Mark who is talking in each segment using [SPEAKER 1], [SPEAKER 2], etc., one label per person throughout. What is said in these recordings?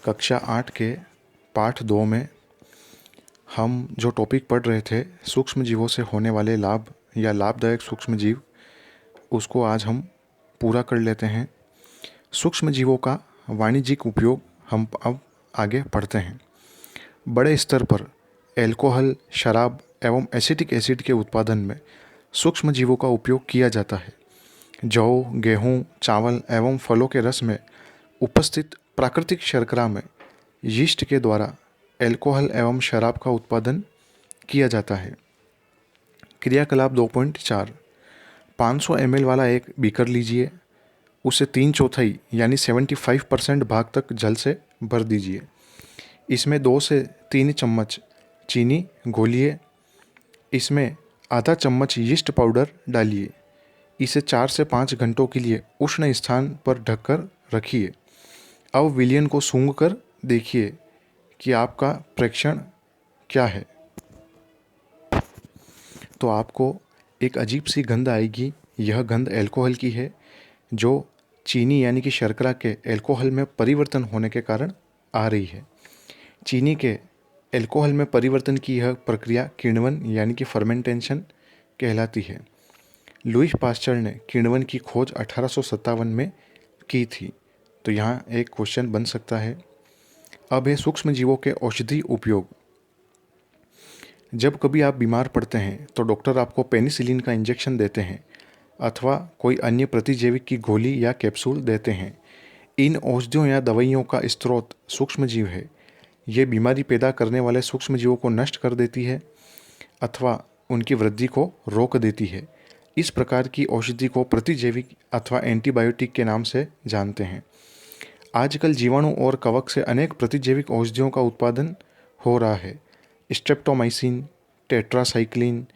[SPEAKER 1] कक्षा 8 के पाठ 2 में हम जो टॉपिक पढ़ रहे थे सूक्ष्म जीवों से होने वाले लाभ या लाभदायक सूक्ष्म जीव, उसको आज हम पूरा कर लेते हैं। सूक्ष्म जीवों का वाणिज्यिक उपयोग हम अब आगे पढ़ते हैं। बड़े स्तर पर एल्कोहल, शराब एवं एसिटिक एसिड के उत्पादन में सूक्ष्म जीवों का उपयोग किया जाता है। जौ, गेहूँ, चावल एवं फलों के रस में उपस्थित प्राकृतिक शर्करा में यीस्ट के द्वारा एल्कोहल एवं शराब का उत्पादन किया जाता है। क्रियाकलाप 2.4 500 ml वाला एक बीकर लीजिए, उसे 3/4 यानी 75% भाग तक जल से भर दीजिए। इसमें 2 से 3 चम्मच चीनी घोलिए। इसमें आधा चम्मच यीस्ट पाउडर डालिए। इसे 4 से 5 घंटों के लिए उष्ण स्थान पर ढककर रखिए। अब विलयन को सूंघ कर देखिए कि आपका प्रेक्षण क्या है। तो आपको एक अजीब सी गंध आएगी। यह गंध अल्कोहल की है, जो चीनी यानी कि शर्करा के अल्कोहल में परिवर्तन होने के कारण आ रही है। चीनी के अल्कोहल में परिवर्तन की यह प्रक्रिया किण्वन यानी कि फर्मेंटेशन कहलाती है। लुईस पास्चर ने किण्वन की खोज 1857 में की थी। तो यहाँ एक क्वेश्चन बन सकता है। अब है सूक्ष्म जीवों के औषधि उपयोग। जब कभी आप बीमार पड़ते हैं तो डॉक्टर आपको पेनिसिलिन का इंजेक्शन देते हैं अथवा कोई अन्य प्रतिजैविक की गोली या कैप्सूल देते हैं। इन औषधियों या दवाइयों का स्रोत सूक्ष्म जीव है। ये बीमारी पैदा करने वाले सूक्ष्म जीवों को नष्ट कर देती है अथवा उनकी वृद्धि को रोक देती है। इस प्रकार की औषधि को प्रतिजैविक अथवा एंटीबायोटिक के नाम से जानते हैं। आजकल जीवाणु और कवक से अनेक प्रतिजैविक औषधियों का उत्पादन हो रहा है। स्ट्रेप्टोमाइसिन, टेट्रासाइक्लिन,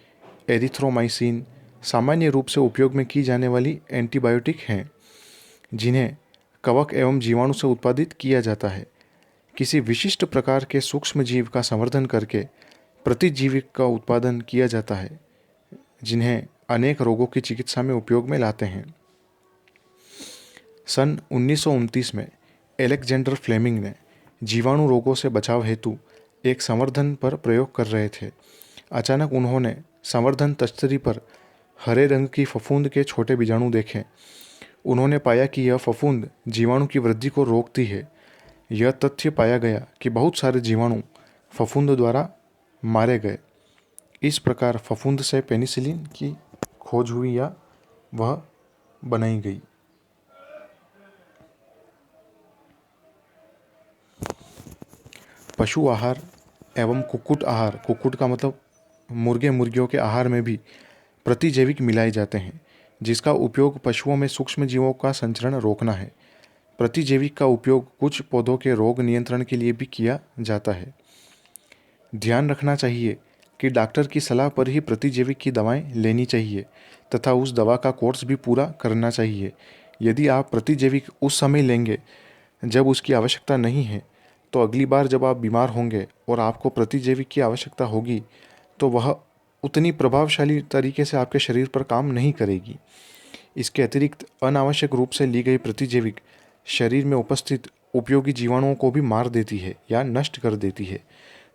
[SPEAKER 1] एरिथ्रोमाइसिन सामान्य रूप से उपयोग में की जाने वाली एंटीबायोटिक हैं, जिन्हें कवक एवं जीवाणु से उत्पादित किया जाता है। किसी विशिष्ट प्रकार के सूक्ष्म जीव का संवर्धन करके प्रतिजीविक का उत्पादन किया जाता है, जिन्हें अनेक रोगों की चिकित्सा में उपयोग में लाते हैं। सन 1929 में एलेक्जेंडर फ्लेमिंग ने जीवाणु रोगों से बचाव हेतु एक संवर्धन पर प्रयोग कर रहे थे। अचानक उन्होंने संवर्धन तस्तरी पर हरे रंग की फफूंद के छोटे बीजाणु देखे। उन्होंने पाया कि यह फफूंद जीवाणु की वृद्धि को रोकती है। यह तथ्य पाया गया कि बहुत सारे जीवाणु फफूंद द्वारा मारे गए। इस प्रकार फफूंद से पेनिसिलिन की खोज हुई या वह बनाई गई। पशु आहार एवं कुक्कुट आहार, कुक्कुट का मतलब मुर्गे मुर्गियों के आहार में भी प्रतिजैविक मिलाए जाते हैं, जिसका उपयोग पशुओं में सूक्ष्म जीवों का संचरण रोकना है। प्रतिजैविक का उपयोग कुछ पौधों के रोग नियंत्रण के लिए भी किया जाता है। ध्यान रखना चाहिए कि डॉक्टर की सलाह पर ही प्रतिजैविक की दवाएं लेनी चाहिए तथा उस दवा का कोर्स भी पूरा करना चाहिए। यदि आप प्रतिजैविक उस समय लेंगे जब उसकी आवश्यकता नहीं है, तो अगली बार जब आप बीमार होंगे और आपको प्रतिजैविक की आवश्यकता होगी, तो वह उतनी प्रभावशाली तरीके से आपके शरीर पर काम नहीं करेगी। इसके अतिरिक्त अनावश्यक रूप से ली गई प्रतिजैविक शरीर में उपस्थित उपयोगी जीवाणुओं को भी मार देती है या नष्ट कर देती है।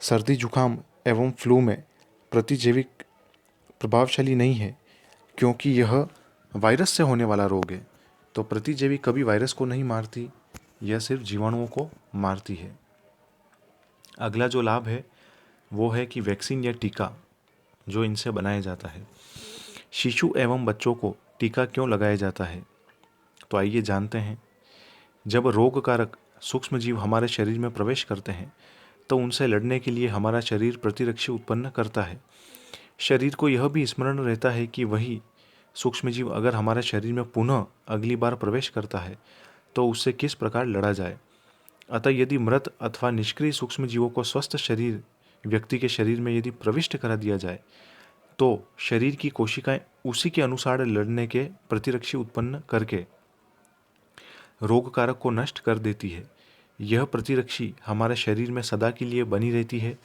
[SPEAKER 1] सर्दी, जुकाम एवं फ्लू में प्रतिजैविक प्रभावशाली नहीं है, क्योंकि यह वायरस से होने वाला रोग है। तो प्रतिजैविक कभी वायरस को नहीं मारती, यह सिर्फ जीवाणुओं को मारती है। अगला जो लाभ है वो है कि वैक्सीन या टीका जो इनसे बनाया जाता है। शिशु एवं बच्चों को टीका क्यों लगाया जाता है, तो आइए जानते हैं। जब रोगकारक सूक्ष्म जीव हमारे शरीर में प्रवेश करते हैं, तो उनसे लड़ने के लिए हमारा शरीर प्रतिरक्षी उत्पन्न करता है। शरीर को यह भी स्मरण रहता है कि वही सूक्ष्मजीव अगर हमारे शरीर में पुनः अगली बार प्रवेश करता है तो उससे किस प्रकार लड़ा जाए। अतः यदि मृत अथवा निष्क्रिय सूक्ष्मजीवों को स्वस्थ शरीर व्यक्ति के शरीर में यदि प्रविष्ट करा दिया जाए, तो शरीर की कोशिकाएं उसी के अनुसार लड़ने के प्रतिरक्षी उत्पन्न करके रोगकारक को नष्ट कर देती है। यह प्रतिरक्षी हमारे शरीर में सदा के लिए बनी रहती है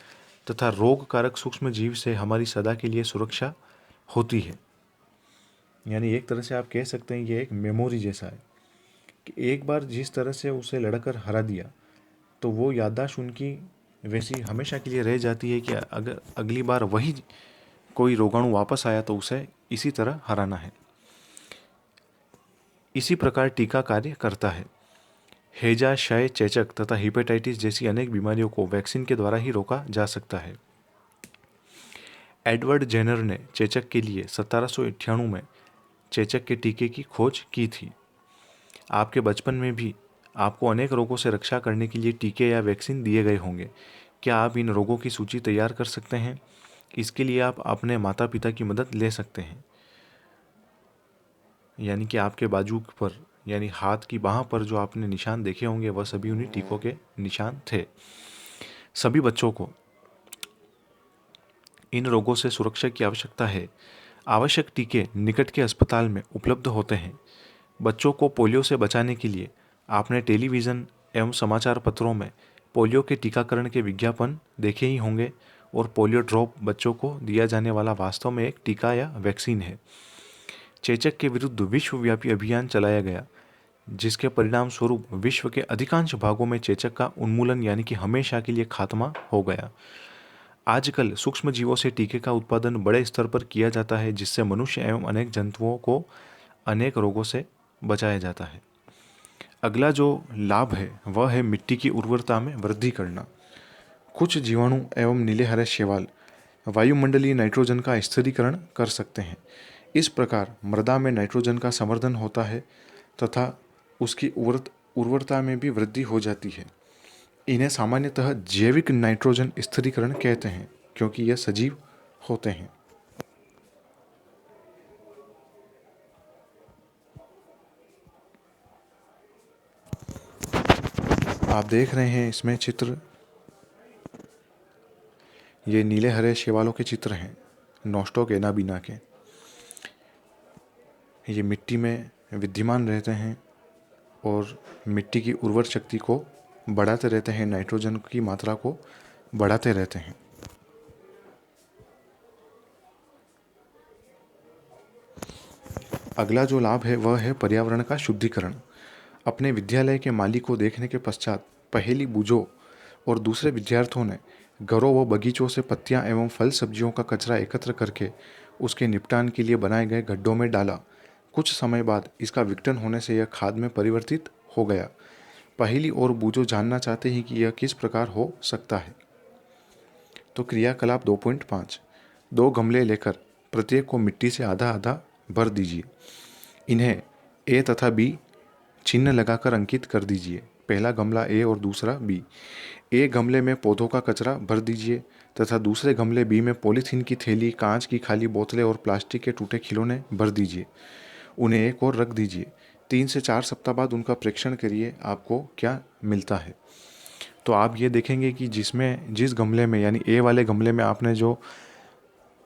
[SPEAKER 1] तथा रोगकारक सूक्ष्म जीव से हमारी सदा के लिए सुरक्षा होती है। यानी एक तरह से आप कह सकते हैं ये एक मेमोरी जैसा है कि एक बार जिस तरह से उसे लड़कर हरा दिया, तो वो याददाश्त उनकी वैसी हमेशा के लिए रह जाती है कि अगर अगली बार वही कोई रोगाणु वापस आया तो उसे इसी तरह हराना है। इसी प्रकार टीका कार्य करता है। हैजा, क्षय, चेचक तथा हेपेटाइटिस जैसी अनेक बीमारियों को वैक्सीन के द्वारा ही रोका जा सकता है। एडवर्ड जेनर ने चेचक के लिए 1798 में चेचक के टीके की खोज की थी। आपके बचपन में भी आपको अनेक रोगों से रक्षा करने के लिए टीके या वैक्सीन दिए गए होंगे। क्या आप इन रोगों की सूची तैयार कर सकते हैं? इसके लिए आप अपने माता पिता की मदद ले सकते हैं। यानी कि आपके बाजू पर यानी हाथ की बाह पर जो आपने निशान देखे होंगे वह सभी उन्हीं टीकों के निशान थे। सभी बच्चों को इन रोगों से सुरक्षा की आवश्यकता है। आवश्यक टीके निकट के अस्पताल में उपलब्ध होते हैं। बच्चों को पोलियो से बचाने के लिए आपने टेलीविज़न एवं समाचार पत्रों में पोलियो के टीकाकरण के विज्ञापन देखे ही होंगे और पोलियो ड्रॉप बच्चों को दिया जाने वाला वास्तव में एक टीका या वैक्सीन है। चेचक के विरुद्ध विश्वव्यापी अभियान चलाया गया, जिसके परिणाम स्वरूप विश्व के अधिकांश भागों में चेचक का उन्मूलन यानी कि हमेशा के लिए खात्मा हो गया। आजकल सूक्ष्म जीवों से टीके का उत्पादन बड़े स्तर पर किया जाता है, जिससे मनुष्य एवं अनेक जंतुओं को अनेक रोगों से बचाया जाता है। अगला जो लाभ है वह है मिट्टी की उर्वरता में वृद्धि करना। कुछ जीवाणु एवं नीले हरे शैवाल वायुमंडलीय नाइट्रोजन का स्थिरीकरण कर सकते हैं। इस प्रकार मृदा में नाइट्रोजन का संवर्धन होता है तथा उसकी उर्वरता में भी वृद्धि हो जाती है। इन्हें सामान्यतः जैविक नाइट्रोजन स्थिरीकरण कहते हैं, क्योंकि यह सजीव होते हैं। आप देख रहे हैं इसमें चित्र, ये नीले हरे शैवालों के चित्र हैं, नोस्टोक एनाबीना के। ये मिट्टी में विद्यमान रहते हैं और मिट्टी की उर्वर शक्ति को बढ़ाते रहते हैं, नाइट्रोजन की मात्रा को बढ़ाते रहते हैं। अगला जो लाभ है वह है पर्यावरण का शुद्धिकरण। अपने विद्यालय के माली को देखने के पश्चात पहेली बूझो और दूसरे विद्यार्थियों ने घरों व बगीचों से पत्तियां एवं फल सब्जियों का कचरा एकत्र करके उसके निपटान के लिए बनाए गए गड्ढों में डाला। कुछ समय बाद इसका विघटन होने से यह खाद में परिवर्तित हो गया। पहेली और बूझो जानना चाहते हैं कि यह किस प्रकार हो सकता है। तो क्रियाकलाप 2.5, 2 गमले लेकर प्रत्येक को मिट्टी से आधा आधा भर दीजिए। इन्हें ए तथा बी चिन्ह लगाकर अंकित कर दीजिए। पहला गमला ए और दूसरा बी। ए गमले में पौधों का कचरा भर दीजिए तथा दूसरे गमले बी में पॉलीथीन की थैली, कांच की खाली बोतलें और प्लास्टिक के टूटे खिलौने भर दीजिए। उन्हें एक और रख दीजिए। 3 से 4 सप्ताह बाद उनका परीक्षण करिए, आपको क्या मिलता है। तो आप ये देखेंगे कि जिस गमले में यानी ए वाले गमले में आपने जो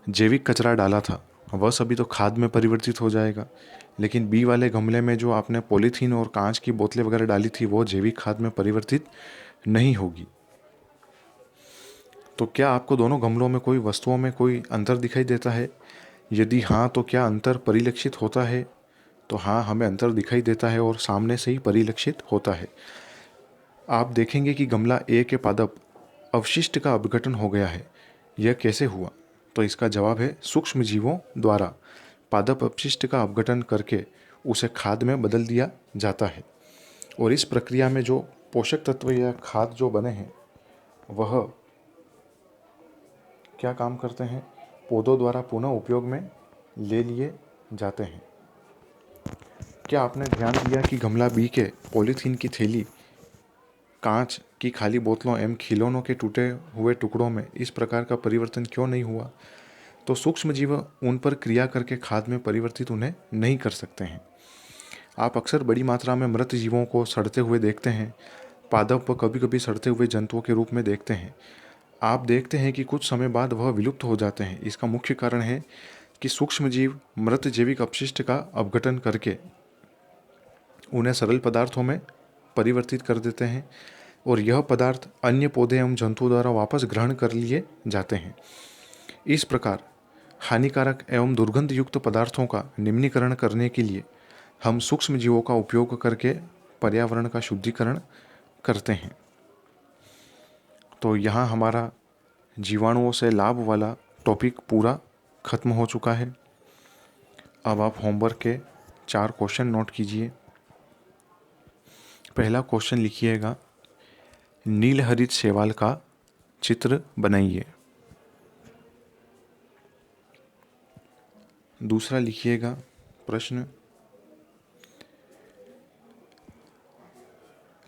[SPEAKER 1] जैविक कचरा डाला था वह सभी तो खाद में परिवर्तित हो जाएगा, लेकिन बी वाले गमले में जो आपने पॉलीथीन और कांच की बोतलें वगैरह डाली थी वो जैविक खाद में परिवर्तित नहीं होगी। तो क्या आपको दोनों गमलों में कोई वस्तुओं में कोई अंतर दिखाई देता है? यदि हाँ, तो क्या अंतर परिलक्षित होता है? तो हाँ, हमें अंतर दिखाई देता है और सामने से ही परिलक्षित होता है। आप देखेंगे कि गमला ए के पादप अवशिष्ट का अपघटन हो गया है। यह कैसे हुआ? तो इसका जवाब है सूक्ष्म जीवों द्वारा पादप अपशिष्ट का अपघटन करके उसे खाद में बदल दिया जाता है। और इस प्रक्रिया में जो पोषक तत्व या खाद जो बने हैं वह क्या काम करते हैं? पौधों द्वारा पुनः उपयोग में ले लिए जाते हैं। क्या आपने ध्यान दिया कि गमला बी के पॉलीथीन की थैली, कांच की खाली बोतलों एवं खिलौनों के टूटे हुए टुकड़ों में इस प्रकार का परिवर्तन क्यों नहीं हुआ? तो सूक्ष्म जीव उन पर क्रिया करके खाद में परिवर्तित उन्हें नहीं कर सकते हैं। आप अक्सर बड़ी मात्रा में मृत जीवों को सड़ते हुए देखते हैं। पादप कभी कभी सड़ते हुए जंतुओं के रूप में देखते हैं। आप देखते हैं कि कुछ समय बाद वह विलुप्त हो जाते हैं। इसका मुख्य कारण है कि सूक्ष्म जीव मृत जैविक अपशिष्ट का अपघटन करके उन्हें सरल पदार्थों में परिवर्तित कर देते हैं और यह पदार्थ अन्य पौधे एवं जंतुओं द्वारा वापस ग्रहण कर लिए जाते हैं। इस प्रकार हानिकारक एवं दुर्गंध युक्त पदार्थों का निम्नीकरण करने के लिए हम सूक्ष्म जीवों का उपयोग करके पर्यावरण का शुद्धिकरण करते हैं। तो यहाँ हमारा जीवाणुओं से लाभ वाला टॉपिक पूरा खत्म हो चुका है। अब आप होमवर्क के 4 क्वेश्चन नोट कीजिए। पहला क्वेश्चन लिखिएगा, नीलहरित शैवाल का चित्र बनाइए। दूसरा लिखिएगा प्रश्न,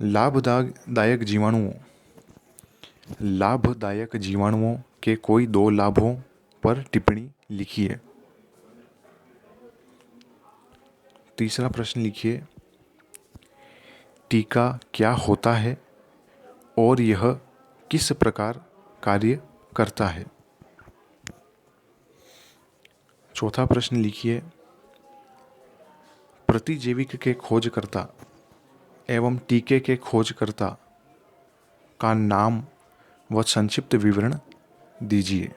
[SPEAKER 1] लाभदायक जीवाणुओं के कोई 2 लाभों पर टिप्पणी लिखिए। तीसरा प्रश्न लिखिए, टीका क्या होता है और यह किस प्रकार कार्य करता है। चौथा प्रश्न लिखिए, प्रतिजैविक के खोजकर्ता एवं टीके के खोजकर्ता का नाम व संक्षिप्त विवरण दीजिए।